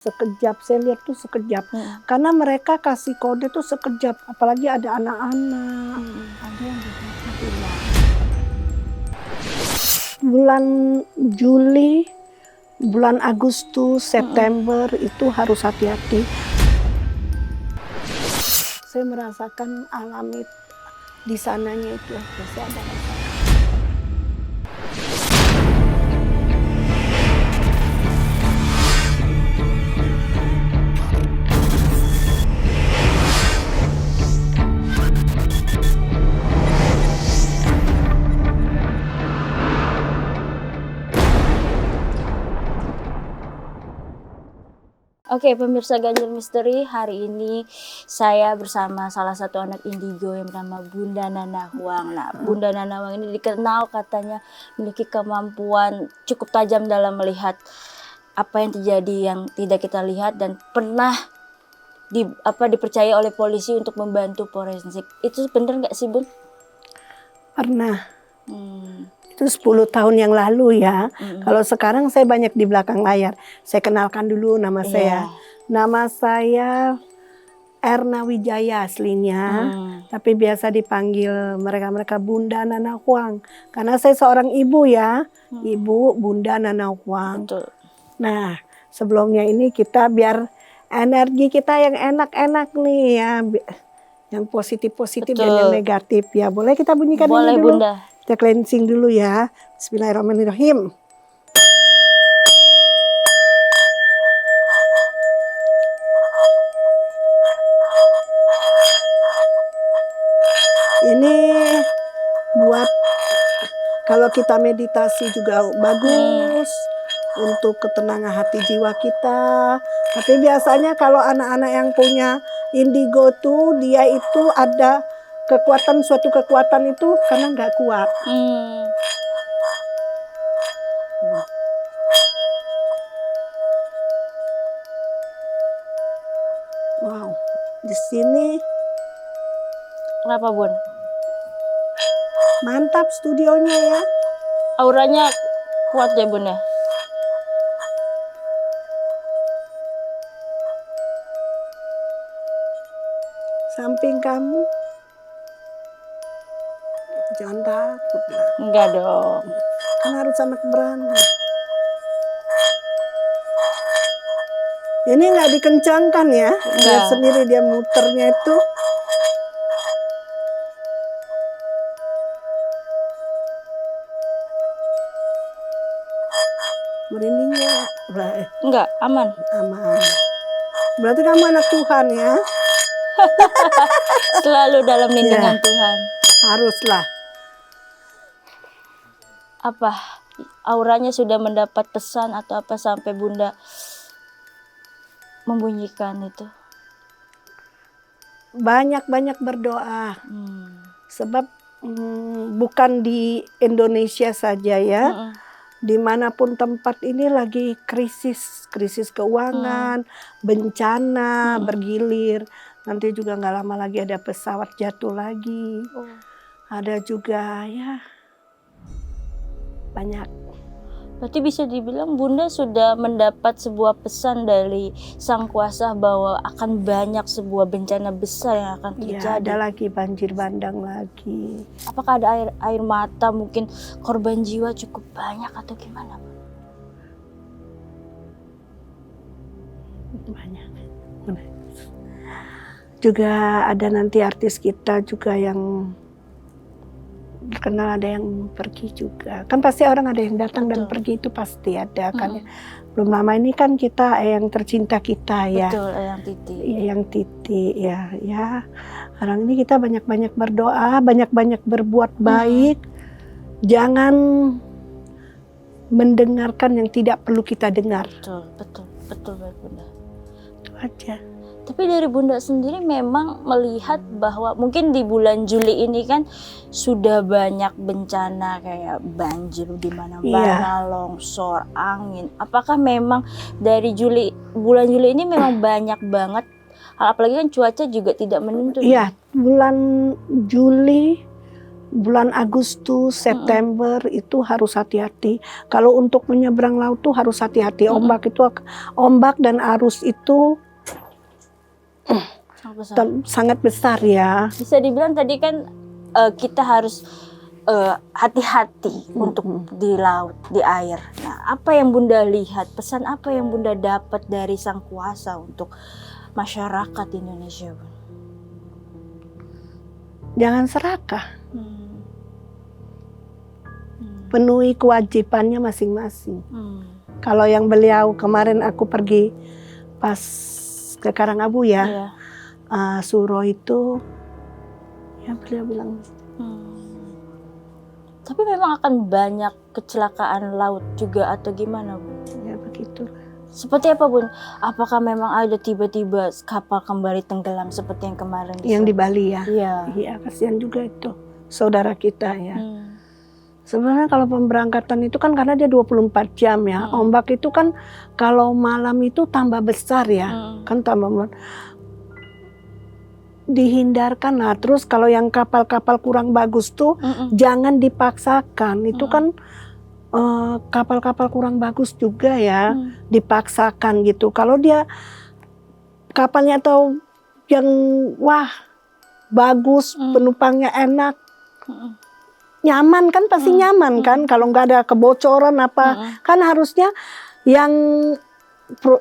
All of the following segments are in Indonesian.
Sekejap, saya lihat tuh sekejap. Karena mereka kasih kode tuh sekejap, apalagi ada anak-anak. Ada yang bilang. Bulan Juli, bulan Agustus, September itu harus hati-hati. Saya merasakan alami di sananya itu, saya ada masalah. Oke, pemirsa Ganjil Misteri, hari ini saya bersama salah satu anak indigo yang bernama Bunda Nana Huang. Nah, Bunda Nana Huang ini dikenal katanya memiliki kemampuan cukup tajam dalam melihat apa yang terjadi yang tidak kita lihat dan pernah dipercaya oleh polisi untuk membantu forensik. Itu benar nggak sih, Bun? Pernah. Itu 10 tahun yang lalu ya. Kalau sekarang saya banyak di belakang layar. Saya kenalkan dulu nama saya. Nama saya Erna Wijaya aslinya. Tapi biasa dipanggil mereka-mereka Bunda Nana Huang. Karena saya seorang ibu ya. Ibu Bunda Nana Huang. Betul. Nah, sebelumnya ini kita biar energi kita yang enak-enak nih ya. Yang positif-positif dan yang negatif ya. Boleh kita bunyikan Boleh, ini dulu? Bunda. Kita cleansing dulu ya. Bismillahirrahmanirrahim. Ini buat kalau kita meditasi juga bagus untuk ketenangan hati jiwa kita. Tapi biasanya kalau anak-anak yang punya indigo tuh dia itu ada kekuatan, suatu kekuatan itu karena nggak kuat. Wow, di sini Kenapa, Bun? mantap studionya ya. Auranya kuat ya, Bun ya? Samping kamu. Jangan takut lah. Enggak dong. Kan harus anak berani. Ini nggak dikencangkan ya. Lihat sendiri dia muternya itu. Merinding nggak? Enggak, aman. Aman. Berarti kamu anak Tuhan ya. Selalu dalam lindungan Tuhan. Haruslah. Apa auranya sudah mendapat pesan atau apa sampai Bunda membunyikan itu? Banyak-banyak berdoa. Sebab bukan di Indonesia saja ya. Dimanapun tempat ini lagi krisis keuangan, bencana bergilir. Nanti juga nggak lama lagi ada pesawat jatuh lagi. Ada juga ya banyak. Berarti bisa dibilang Bunda sudah mendapat sebuah pesan dari Sang Kuasa bahwa akan banyak sebuah bencana besar yang akan terjadi. Ya, ada lagi banjir bandang lagi. Apakah ada air mata, mungkin korban jiwa cukup banyak atau gimana? Banyak. Juga ada nanti artis kita juga yang terkenal, ada yang pergi juga. Kan pasti orang ada yang datang dan pergi, itu pasti ada kan ya. Belum lama ini kan kita yang tercinta kita ya. Betul, Eyang Titi. Eyang Titi ya. Sekarang ini kita banyak-banyak berdoa, banyak-banyak berbuat baik. Jangan mendengarkan yang tidak perlu kita dengar. Betul baik Bunda. Itu aja. Tapi dari Bunda sendiri memang melihat bahwa mungkin di bulan Juli ini kan sudah banyak bencana kayak banjir di mana-mana, longsor, angin. Apakah memang dari bulan Juli ini memang banyak banget, apalagi kan cuaca juga tidak menentu. Iya, bulan Juli bulan Agustus, September itu harus hati-hati. Kalau untuk menyeberang laut tuh harus hati-hati. Ombak dan arus itu sangat besar ya. Bisa dibilang tadi kan kita harus hati-hati untuk di laut, di air. Nah, apa yang Bunda lihat? Pesan apa yang Bunda dapat dari Sang Kuasa untuk masyarakat Indonesia, Bun? Jangan serakah. Penuhi kewajibannya masing-masing. Kalau yang beliau kemarin aku pergi pas ke Karangabu ya, Suro itu, ya beliau bilang. Tapi memang akan banyak kecelakaan laut juga atau gimana, Bun? Ya begitu. Seperti apa, Bun? Apakah memang ada tiba-tiba kapal kembali tenggelam seperti yang kemarin? Yang di Bali ya? Iya, kasihan juga itu saudara kita ya. Sebenarnya kalau pemberangkatan itu kan karena dia 24 jam ya. Ombak itu kan kalau malam itu tambah besar ya. Kan tambah dihindarkan lah. Terus kalau yang kapal-kapal kurang bagus tuh jangan dipaksakan. Itu kan kapal-kapal kurang bagus juga ya, dipaksakan gitu. Kalau dia kapalnya atau yang bagus, penumpangnya enak, nyaman kan pasti nyaman kan. Kalau nggak ada kebocoran apa, kan harusnya yang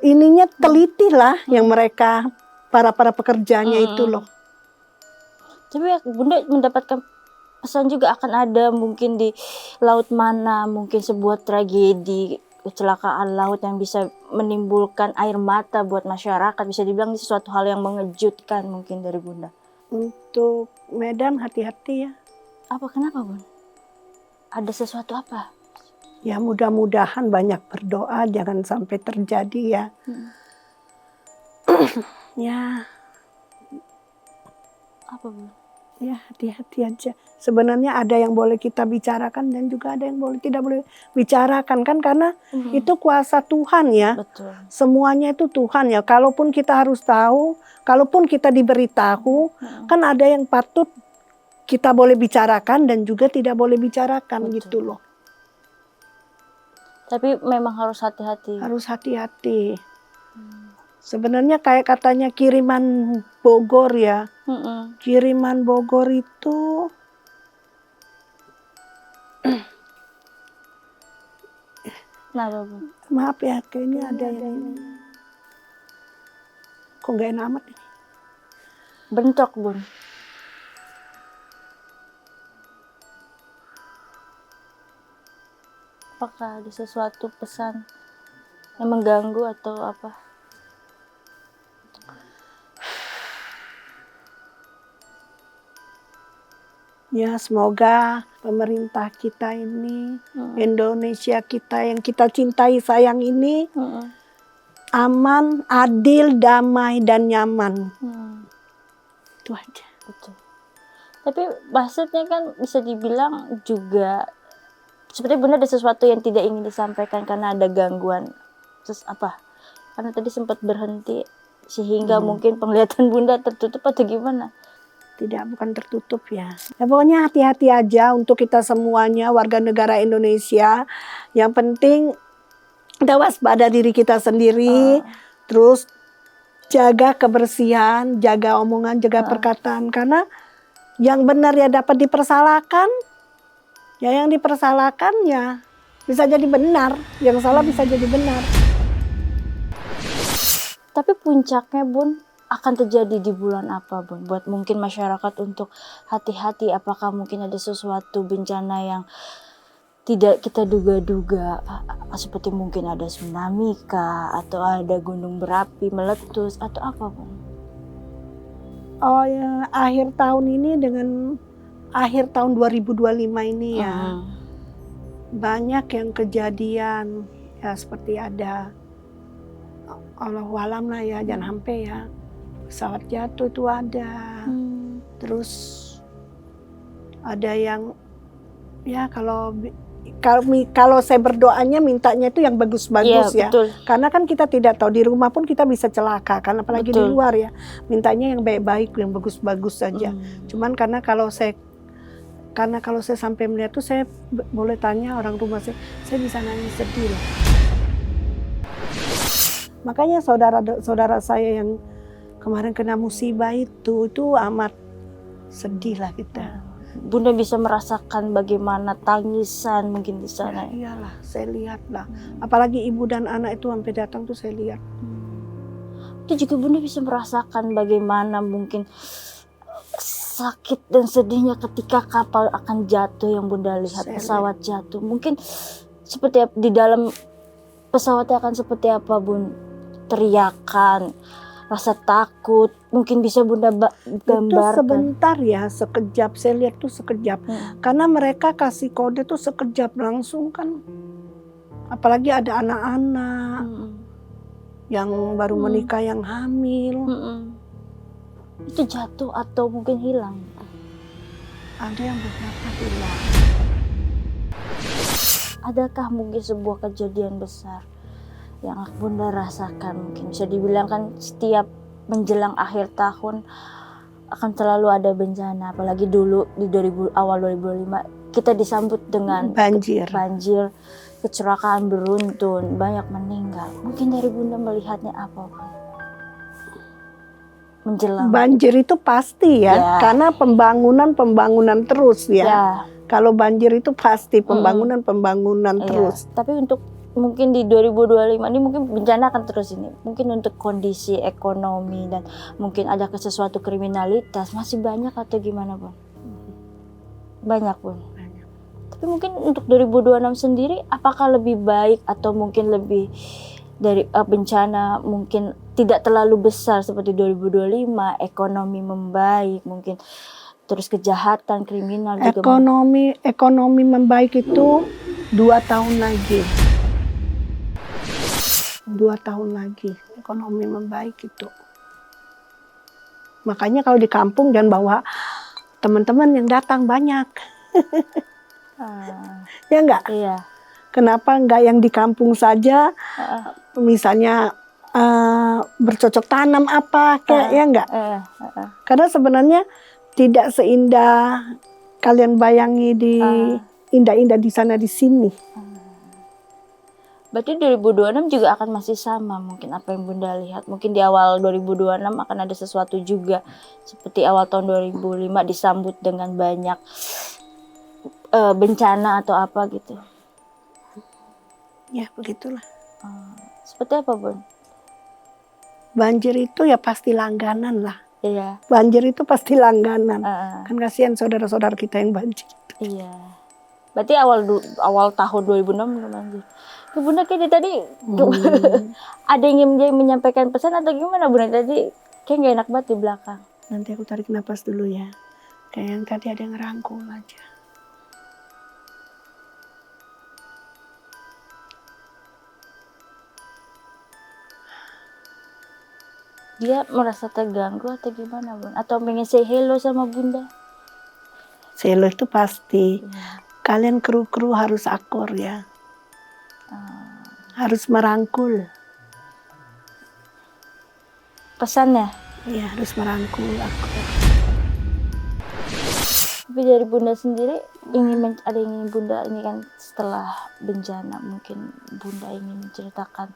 ininya teliti lah yang mereka para pekerjanya itu loh. Tapi Bunda mendapatkan pesan juga akan ada mungkin di laut mana mungkin sebuah tragedi kecelakaan laut yang bisa menimbulkan air mata buat masyarakat, bisa dibilang sesuatu hal yang mengejutkan mungkin dari Bunda. Untuk Medan hati-hati ya. Kenapa, Bun? Ada sesuatu apa? Ya mudah-mudahan banyak berdoa jangan sampai terjadi ya. Ya. Apa, Bun? Ya hati-hati aja. Sebenarnya ada yang boleh kita bicarakan dan juga ada yang tidak boleh bicarakan kan, karena itu kuasa Tuhan ya. Betul. Semuanya itu Tuhan ya. Kalaupun kita harus tahu, kalaupun kita diberitahu, kan ada yang patut kita boleh bicarakan dan juga tidak boleh bicarakan. Betul. Gitu loh. Tapi memang harus hati-hati. Harus hati-hati. Sebenarnya kayak katanya kiriman Bogor ya. Kiriman Bogor itu kenapa, Bu? Maaf ya, kayaknya ada yang ini. Kok gak enak amat ini? Bentrok, Bun. Apakah ada sesuatu pesan yang mengganggu atau apa? Ya semoga pemerintah kita ini, Indonesia kita yang kita cintai sayang ini aman, adil, damai dan nyaman. Itu aja. Betul. Tapi maksudnya kan bisa dibilang juga seperti benar ada sesuatu yang tidak ingin disampaikan karena ada gangguan. Terus apa? Karena tadi sempat berhenti sehingga mungkin penglihatan Bunda tertutup atau gimana? Tidak, bukan tertutup ya. Ya pokoknya hati-hati aja untuk kita semuanya warga negara Indonesia. Yang penting kita waspada diri kita sendiri, terus jaga kebersihan, jaga omongan, jaga perkataan. Karena yang benar ya dapat dipersalahkan, ya yang dipersalahkan ya bisa jadi benar, yang salah bisa jadi benar. Tapi puncaknya, Bun, akan terjadi di bulan apa, Bun? Buat mungkin masyarakat untuk hati-hati, apakah mungkin ada sesuatu bencana yang tidak kita duga-duga, seperti mungkin ada tsunami kah, atau ada gunung berapi meletus, atau apa, Bun? Oh ya, akhir tahun ini dengan akhir tahun 2025 ini ya, banyak yang kejadian ya seperti ada Allahualam lah ya, jangan sampai ya pesawat jatuh itu ada, terus ada yang ya kalau saya berdoanya mintanya itu yang bagus-bagus ya, betul. Karena kan kita tidak tahu di rumah pun kita bisa celaka kan, apalagi di luar ya, mintanya yang baik-baik yang bagus-bagus saja. Cuman karena kalau Karena kalau saya sampai melihat tuh saya boleh tanya orang rumah saya bisa nangis sedih loh. Makanya saudara saya yang kemarin kena musibah itu amat sedih lah kita. Bunda bisa merasakan bagaimana tangisan mungkin di sana. Ya, iyalah, saya lihat lah. Apalagi ibu dan anak itu sampai datang tuh saya lihat. Itu juga Bunda bisa merasakan bagaimana mungkin sakit dan sedihnya ketika kapal akan jatuh yang Bunda lihat, pesawat jatuh. Mungkin seperti di dalam pesawatnya akan seperti apa Bun? Teriakan, rasa takut, mungkin bisa Bunda gambarkan. Itu sebentar ya, sekejap. Saya lihat tuh sekejap. Karena mereka kasih kode tuh sekejap langsung kan. Apalagi ada anak-anak yang baru menikah, yang hamil. Itu jatuh atau mungkin hilang? Ada yang beberapa hilang. Adakah mungkin sebuah kejadian besar yang Bunda rasakan? Mungkin bisa dibilang kan setiap menjelang akhir tahun akan selalu ada bencana. Apalagi dulu di awal 2005 kita disambut dengan banjir, kecelakaan beruntun, banyak meninggal. Mungkin dari Bunda melihatnya apa? Menjelang banjir itu pasti ya, karena pembangunan terus ya. Kalau banjir itu pasti pembangunan terus. Tapi untuk mungkin di 2025 ini mungkin bencana akan terus ini. Mungkin untuk kondisi ekonomi dan mungkin ada sesuatu kriminalitas masih banyak atau gimana Bun? Banyak Bun. Tapi mungkin untuk 2026 sendiri apakah lebih baik atau mungkin lebih dari bencana mungkin tidak terlalu besar seperti 2025, ekonomi membaik mungkin, terus kejahatan kriminal juga ekonomi membaik itu 2 tahun lagi. 2 tahun lagi ekonomi membaik itu. Makanya kalau di kampung jangan bawa teman-teman yang datang banyak. Ya enggak? Iya. Kenapa enggak yang di kampung saja? Misalnya bercocok tanam apa kayak ya enggak? Karena sebenarnya tidak seindah kalian bayangi di indah-indah di sana di sini. Berarti 2026 juga akan masih sama mungkin apa yang Bunda lihat. Mungkin di awal 2026 akan ada sesuatu juga seperti awal tahun 2005 disambut dengan banyak bencana atau apa gitu. Ya begitulah. Seperti apa Bun? Banjir itu ya pasti langganan lah. Iya. Banjir itu pasti langganan. Kan kasihan saudara-saudara kita yang banjir. Iya. Berarti awal tahun 2006 belum banjir. Bunda kayak tadi ada yang ingin menyampaikan pesan atau gimana Bunda tadi? Kayak gak enak banget di belakang. Nanti aku tarik napas dulu ya. Kayak yang tadi ada yang ngerangkul aja. Dia merasa terganggu atau gimana Bun? Atau pengen say hello sama Bunda? Say hello itu pasti. Kalian kru-kru harus akur ya. Harus merangkul. Pesannya? Iya, harus merangkul akur. Tapi dari Bunda sendiri ada yang ingin Bunda ini kan setelah bencana mungkin Bunda ingin menceritakan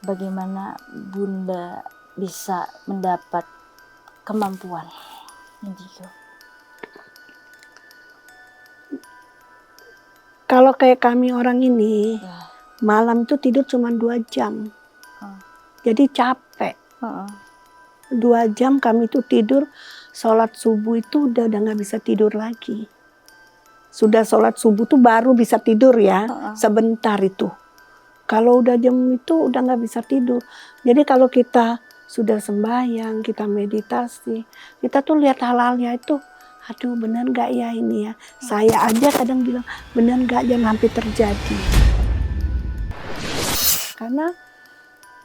bagaimana Bunda bisa mendapat kemampuan indigo. Kalau kayak kami orang ini, malam itu tidur cuma 2 jam. Jadi capek. 2 jam kami itu tidur, sholat subuh itu udah nggak bisa tidur lagi. Sudah sholat subuh tuh baru bisa tidur ya, sebentar itu. Kalau udah jam itu udah nggak bisa tidur. Jadi kalau kita sudah sembahyang, kita meditasi, kita tuh lihat hal-halnya itu, aduh benar nggak ya ini ya. Saya aja kadang bilang, benar nggak jangan sampai terjadi. Karena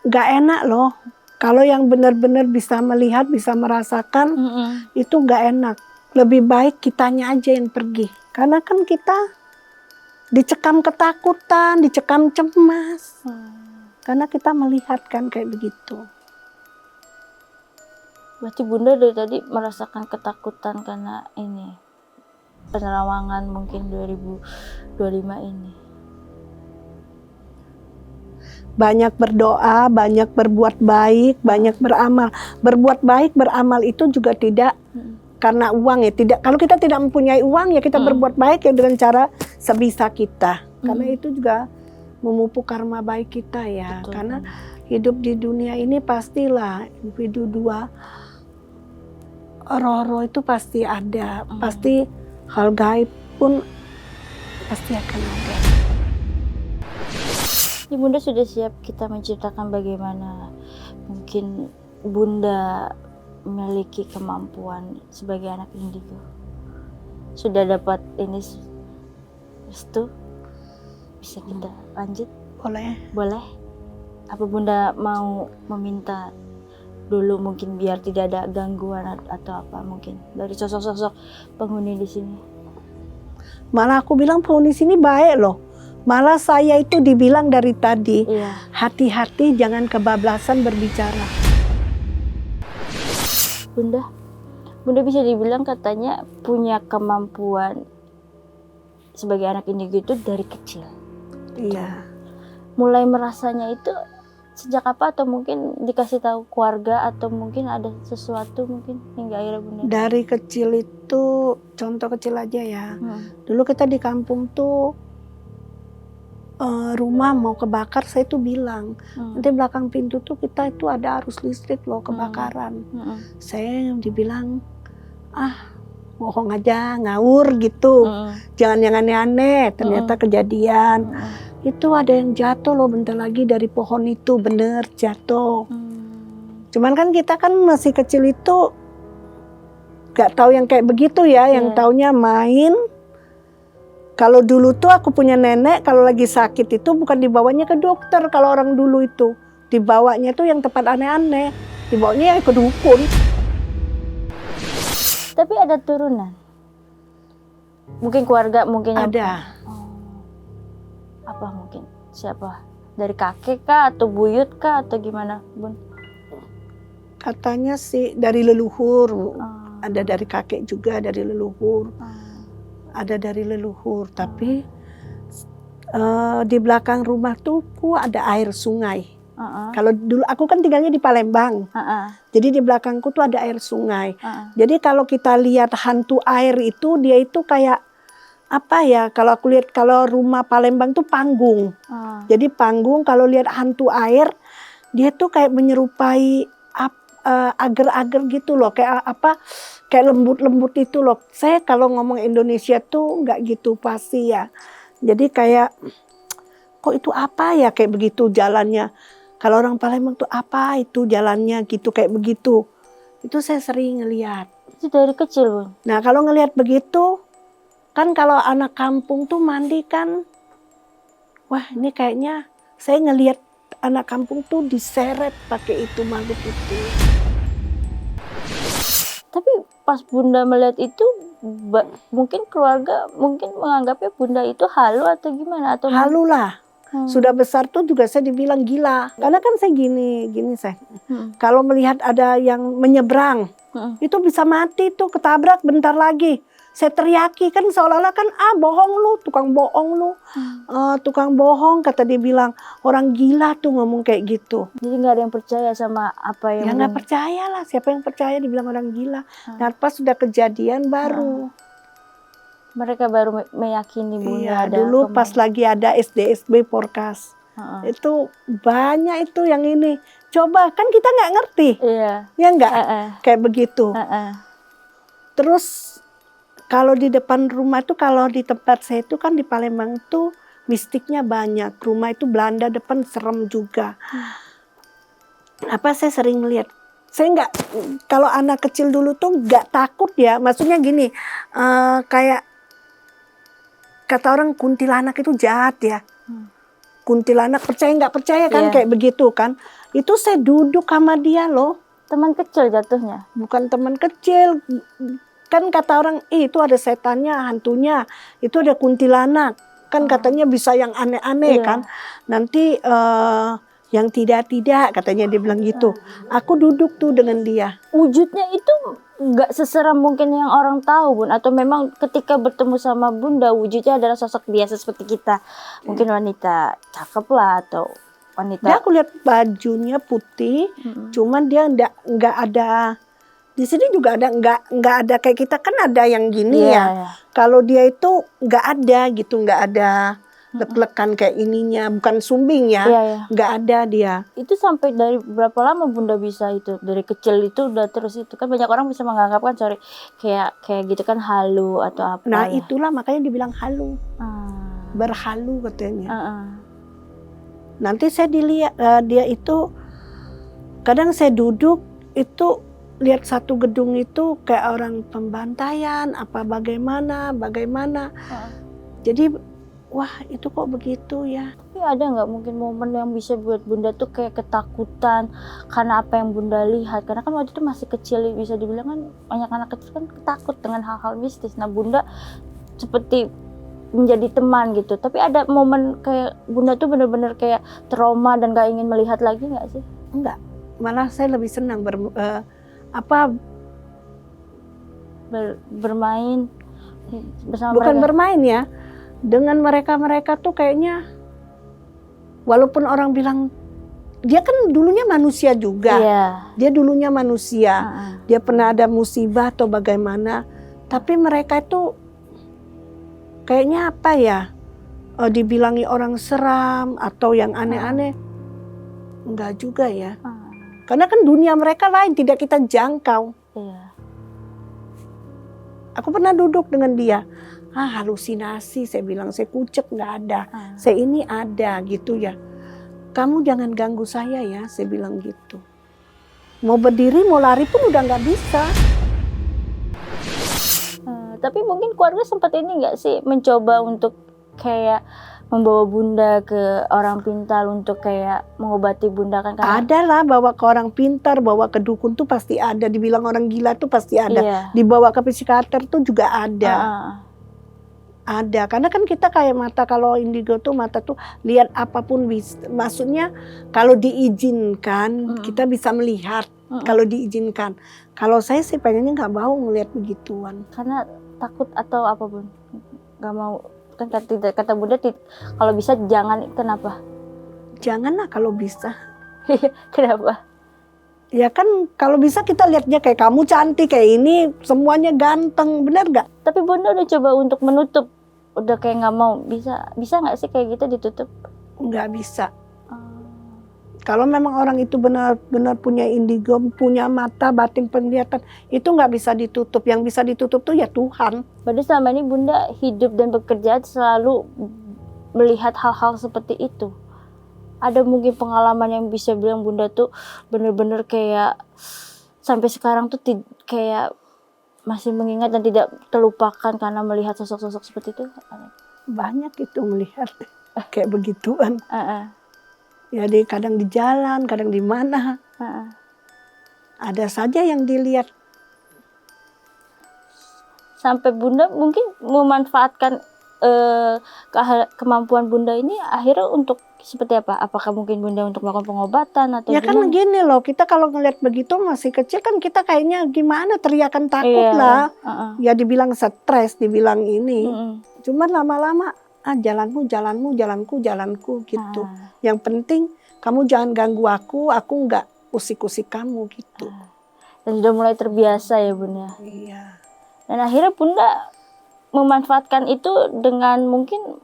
nggak enak loh. Kalau yang benar-benar bisa melihat, bisa merasakan, itu nggak enak. Lebih baik kitanya aja yang pergi. Karena kan kita dicekam ketakutan, dicekam cemas. Karena kita melihat kan kayak begitu. Berarti Bunda dari tadi merasakan ketakutan karena ini penerawangan mungkin 2025 ini? Banyak berdoa, banyak berbuat baik, banyak beramal. Berbuat baik, beramal itu juga tidak karena uang ya. Tidak, kalau kita tidak mempunyai uang ya kita berbuat baik ya dengan cara sebisa kita. Karena itu juga memupuk karma baik kita ya. Betul. Karena hidup di dunia ini pastilah individu dua, roh-roh itu pasti ada. Pasti hal gaib pun pasti akan ada. Bunda sudah siap kita menceritakan bagaimana mungkin Bunda memiliki kemampuan sebagai anak indigo. Sudah dapat ini restu? Bisa kita lanjut? Boleh. Boleh? Apa Bunda mau meminta dulu mungkin biar tidak ada gangguan atau apa mungkin dari sosok-sosok penghuni di sini? Malah aku bilang penghuni sini baik loh. Malah saya itu dibilang dari tadi, hati-hati jangan kebablasan berbicara. Bunda bisa dibilang katanya punya kemampuan sebagai anak indigo itu dari kecil. Iya. Mulai merasanya itu sejak apa, atau mungkin dikasih tahu keluarga, atau mungkin ada sesuatu mungkin hingga akhirnya Bunda? Dari kecil itu, contoh kecil aja ya. Dulu kita di kampung tuh rumah mau kebakar, saya tuh bilang nanti belakang pintu tuh kita itu ada arus listrik loh kebakaran. Saya dibilang bohong aja, ngawur gitu, jangan yang aneh-aneh. Ternyata kejadian itu ada yang jatuh loh bentar lagi dari pohon itu, bener jatuh. Cuman kan kita kan masih kecil itu gak tahu yang kayak begitu ya, yang taunya main. Kalau dulu tuh aku punya nenek, kalau lagi sakit itu bukan dibawanya ke dokter. Kalau orang dulu itu dibawanya tuh yang tempat aneh-aneh, dibawanya ke dukun. Tapi ada turunan? Mungkin keluarga mungkin ada. Apa mungkin? Siapa? Dari kakek kah atau buyut kah atau gimana, Bun? Katanya sih dari leluhur. Ada dari kakek juga, dari leluhur. Ada dari leluhur, tapi di belakang rumah tuh ada air sungai. Kalau dulu aku kan tinggalnya di Palembang, jadi di belakangku tuh ada air sungai. Jadi kalau kita lihat hantu air itu, dia itu kayak apa ya? Kalau aku lihat, kalau rumah Palembang tuh panggung. Jadi panggung, kalau lihat hantu air, dia tuh kayak menyerupai agar-agar gitu loh, kayak apa? Kayak lembut-lembut itu loh. Saya kalau ngomong Indonesia tuh nggak gitu pasti ya. Jadi kayak kok itu apa ya kayak begitu jalannya. Kalau orang Palembang tuh apa itu jalannya gitu kayak begitu. Itu saya sering ngelihat. Itu dari kecil, Bun? Nah kalau ngelihat begitu, kan kalau anak kampung tuh mandi kan, wah ini kayaknya saya ngelihat anak kampung tuh diseret pakai itu makhluk itu. Tapi pas Bunda melihat itu, mungkin keluarga mungkin menganggapnya Bunda itu halu atau gimana? Atau halu lah. Sudah besar tuh juga saya dibilang gila. Karena kan saya gini saya. Kalau melihat ada yang menyeberang, itu bisa mati tuh, ketabrak bentar lagi. Saya teriaki kan seolah-olah kan bohong lu, tukang bohong lu. Tukang bohong kata dia bilang, orang gila tuh ngomong kayak gitu. Jadi nggak ada yang percaya sama apa yang... Ya nggak percaya lah, siapa yang percaya dibilang orang gila. Nah pas sudah kejadian baru. Mereka baru meyakini Bunda. Iya, ada dulu pas lagi ada SDSB Porkas. Itu banyak itu yang ini. Coba kan kita nggak ngerti. Iya. Ya nggak? Kayak begitu. Terus kalau di depan rumah itu, kalau di tempat saya itu kan di Palembang tuh mistiknya banyak. Rumah itu Belanda depan serem juga. Apa saya sering melihat. Saya nggak, kalau anak kecil dulu tuh nggak takut ya. Maksudnya gini, kayak kata orang kuntilanak itu jahat ya. Kuntilanak percaya nggak percaya kan kayak begitu kan. Itu saya duduk sama dia loh. Teman kecil jatuhnya? Bukan teman kecil. Kan kata orang, itu ada setannya, hantunya. Itu ada kuntilanak. Kan katanya bisa yang aneh-aneh kan. Nanti yang tidak-tidak katanya dia bilang gitu. Aku duduk tuh dengan dia. Wujudnya itu nggak seseram mungkin yang orang tahu, Bun, atau memang ketika bertemu sama Bunda wujudnya adalah sosok biasa seperti kita, mungkin wanita cakep lah atau wanita. Dia aku lihat bajunya putih, cuman dia nggak ada di sini juga ada nggak ada kayak kita kan ada yang gini ya. Kalau dia itu nggak ada gitu, nggak ada lek-lekan kayak ininya, bukan sumbing ya, nggak ada dia. Itu sampai dari berapa lama Bunda bisa itu? Dari kecil itu udah terus itu kan banyak orang bisa menganggap kan sorry kayak gitu kan halu atau apa. Nah itulah makanya dibilang halu, berhalu katanya. Nanti saya dilihat dia itu kadang saya duduk itu lihat satu gedung itu kayak orang pembantaian apa bagaimana. Jadi wah itu kok begitu ya. Tapi ada nggak mungkin momen yang bisa buat Bunda tuh kayak ketakutan karena apa yang Bunda lihat? Karena kan waktu itu masih kecil, bisa dibilang kan banyak anak kecil kan takut dengan hal-hal mistis. Nah Bunda seperti menjadi teman gitu. Tapi ada momen kayak Bunda tuh bener-bener kayak trauma dan gak ingin melihat lagi nggak sih? Enggak, malah saya lebih senang bermain bersama bukan mereka. Bermain ya. Dengan mereka tuh kayaknya walaupun orang bilang dia kan dulunya manusia juga. Dia dulunya manusia. Dia pernah ada musibah atau bagaimana. Tapi mereka itu kayaknya apa ya? Dibilangi orang seram atau yang aneh-aneh. Enggak juga ya. Karena kan dunia mereka lain, tidak kita jangkau. Aku pernah duduk dengan dia. Halusinasi, saya bilang, saya kucek nggak ada, saya ini ada gitu ya. Kamu jangan ganggu saya ya, saya bilang gitu. Mau berdiri, mau lari pun udah nggak bisa. Tapi mungkin keluarga sempat ini nggak sih mencoba untuk kayak membawa Bunda ke orang pintar untuk kayak mengobati Bunda kan? Ada lah, bawa ke orang pintar, bawa ke dukun tuh pasti ada. Dibilang orang gila tuh pasti ada. Dibawa ke psikiater tuh juga ada. Ada, karena kan kita kayak mata, kalau indigo tuh mata tuh lihat apapun bisa. Maksudnya kalau diizinkan kita bisa melihat, kalau diizinkan. Kalau saya sih pengennya nggak mau ngelihat begituan. Karena takut atau apa Bun? Nggak mau, kan kata Bunda kalau bisa jangan, kenapa? Janganlah kalau bisa. Kenapa? Ya kan kalau bisa kita lihatnya kayak kamu cantik, kayak ini semuanya ganteng, benar nggak? Tapi Bunda udah coba untuk menutup, udah kayak nggak mau, bisa nggak sih kayak gitu ditutup? Nggak bisa. Kalau memang orang itu benar-benar punya indigo, punya mata batin penglihatan, itu nggak bisa ditutup. Yang bisa ditutup tuh ya Tuhan. Berarti selama ini Bunda hidup dan bekerja selalu melihat hal-hal seperti itu. Ada mungkin pengalaman yang bisa bilang Bunda tuh benar-benar kayak sampai sekarang tuh kayak masih mengingat dan tidak terlupakan karena melihat sosok-sosok seperti itu? Banyak itu melihat kayak begituan. Jadi kadang di jalan, kadang di mana. Ada saja yang dilihat. Sampai Bunda mungkin memanfaatkan kemampuan Bunda ini akhirnya untuk seperti apa? Apakah mungkin Bunda untuk melakukan pengobatan atau ya gimana? Kan gini loh, kita kalau ngeliat begitu masih kecil kan kita kayaknya gimana, teriakan takut lah. Ya dibilang stres, dibilang ini. Cuman lama-lama jalanmu, jalanku gitu. Yang penting kamu jangan ganggu aku nggak usik-usik kamu gitu. Dan sudah mulai terbiasa ya Bunda. Iya. Dan akhirnya Bunda memanfaatkan itu dengan mungkin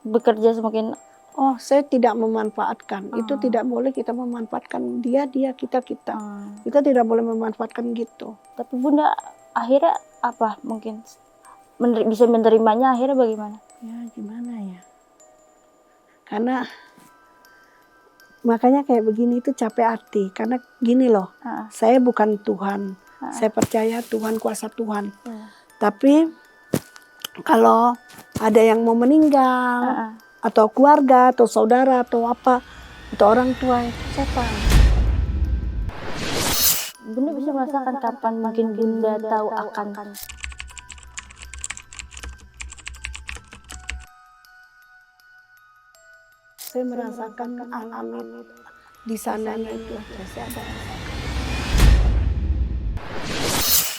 bekerja semakin. Oh, saya tidak memanfaatkan. Itu tidak boleh kita memanfaatkan dia, kita. Kita tidak boleh memanfaatkan gitu. Tapi Bunda akhirnya apa? Mungkin bisa menerimanya akhirnya bagaimana? Ya gimana ya? Karena makanya kayak begini itu capek hati. Karena gini loh, saya bukan Tuhan. Saya percaya Tuhan, kuasa Tuhan. Tapi kalau ada yang mau meninggal, atau keluarga, atau saudara, atau apa, atau orang tua, itu saya tahu. Bunda bisa merasakan kapan mungkin Bunda tahu akan saya merasakan alami di sananya itu saya ada.